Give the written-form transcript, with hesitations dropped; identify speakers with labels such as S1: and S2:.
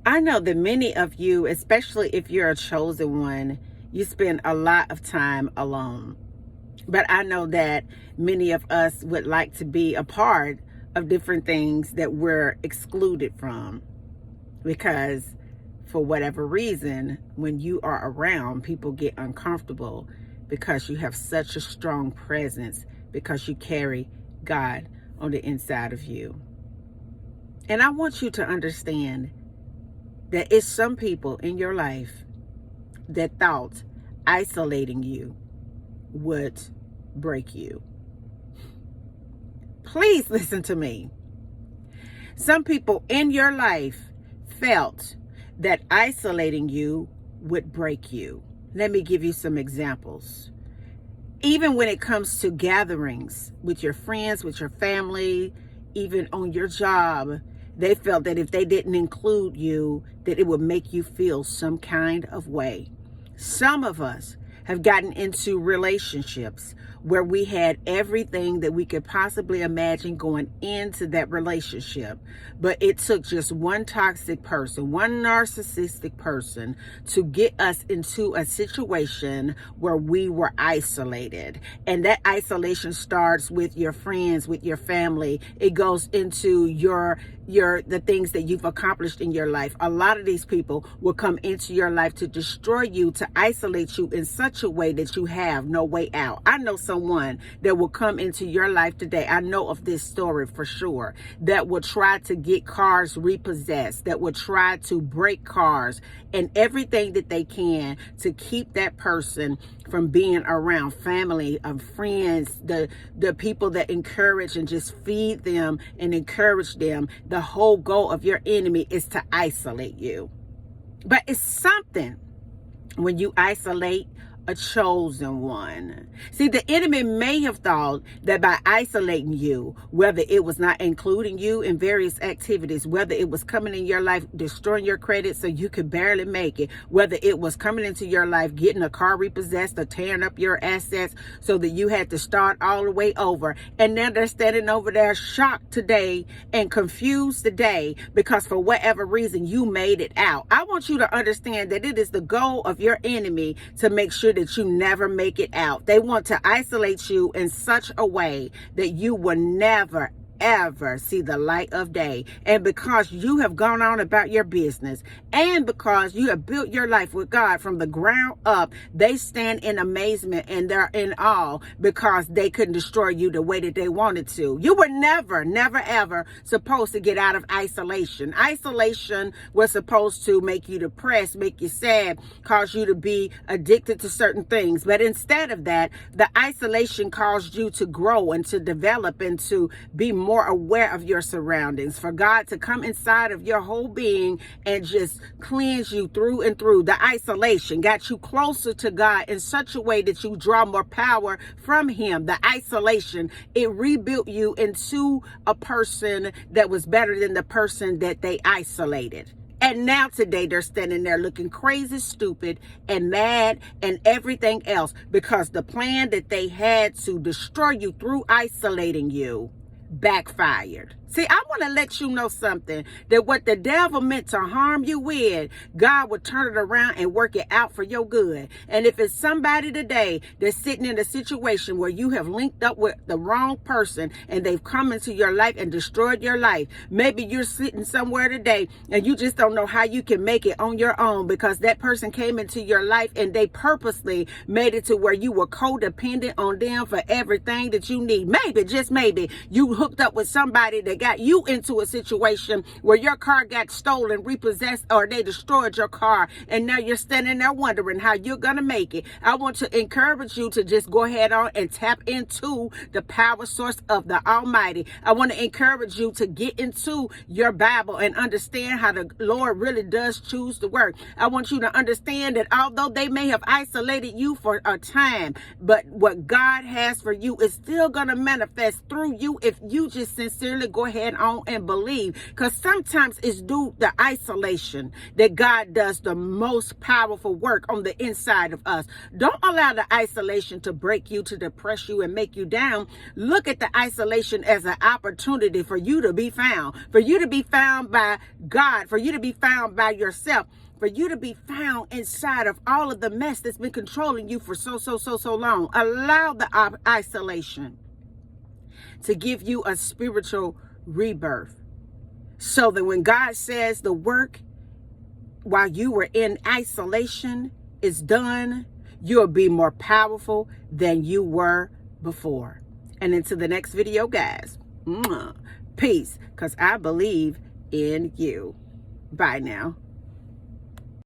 S1: I know that many of you, especially if you're a chosen one, you spend a lot of time alone. But I know that many of us would like to be a part of different things that we're excluded from because for whatever reason, when you are around, people get uncomfortable because you have such a strong presence, because you carry God on the inside of you. And I want you to understand that it's some people in your life that thought isolating you would break you. Please listen to me. Some people in your life felt that isolating you would break you. Let me give you some examples. Even when it comes to gatherings with your friends, with your family, even on your job, they felt that if they didn't include you, that it would make you feel some kind of way. Some of us have gotten into relationships where we had everything that we could possibly imagine going into that relationship. But it took just one toxic person, one narcissistic person to get us into a situation where we were isolated. And that isolation starts with your friends, with your family. It goes into the things that you've accomplished in your life. A lot of these people will come into your life to destroy you, to isolate you in such a way that you have no way out. I know someone that will come into your life today. I know of this story for sure, that will try to get cars repossessed, that will try to break cars and everything that they can to keep that person from being around family, of friends, the people that encourage and just feed them and encourage them. The whole goal of your enemy is to isolate you. But it's something when you isolate a chosen one. See, the enemy may have thought that by isolating you, whether it was not including you in various activities, whether it was coming in your life, destroying your credit so you could barely make it, whether it was coming into your life, getting a car repossessed or tearing up your assets so that you had to start all the way over. And now they're standing over there shocked today and confused today because for whatever reason you made it out. I want you to understand that it is the goal of your enemy to make sure that you never make it out. They want to isolate you in such a way that you will never ever see the light of day. And because you have gone on about your business and because you have built your life with God from the ground up, they stand in amazement and they're in awe because they couldn't destroy you the way that they wanted to. You were never ever supposed to get out of isolation. Isolation was supposed to make you depressed, make you sad, cause you to be addicted to certain things. But instead of that, the isolation caused you to grow and to develop and to be more aware of your surroundings, for God to come inside of your whole being and just cleanse you through and through. The isolation got you closer to God in such a way that you draw more power from Him. The isolation, it rebuilt you into a person that was better than the person that they isolated. And now today they're standing there looking crazy, stupid, and mad and everything else because the plan that they had to destroy you through isolating you backfired. See, I want to let you know something, that what the devil meant to harm you with, God will turn it around and work it out for your good. And if it's somebody today that's sitting in a situation where you have linked up with the wrong person and they've come into your life and destroyed your life, maybe you're sitting somewhere today and you just don't know how you can make it on your own because that person came into your life and they purposely made it to where you were codependent on them for everything that you need. Maybe, just maybe, you hooked up with somebody that got you into a situation where your car got stolen, repossessed, or they destroyed your car, and now you're standing there wondering how you're gonna make it. I want to encourage you to just go ahead on and tap into the power source of the Almighty. I want to encourage you to get into your Bible and understand how the Lord really does choose to work. I want you to understand that although they may have isolated you for a time, but what God has for you is still gonna manifest through you if you just sincerely go go ahead on and believe, because sometimes it's due to isolation that God does the most powerful work on the inside of us. Don't allow the isolation to break you, to depress you and make you down. Look at the isolation as an opportunity for you to be found, for you to be found by God, for you to be found by yourself, for you to be found inside of all of the mess that's been controlling you for so long. Allow the isolation to give you a spiritual rebirth, so that when God says the work while you were in isolation is done, you'll be more powerful than you were before. And into the next video, guys. Peace, because I believe in you. Bye now.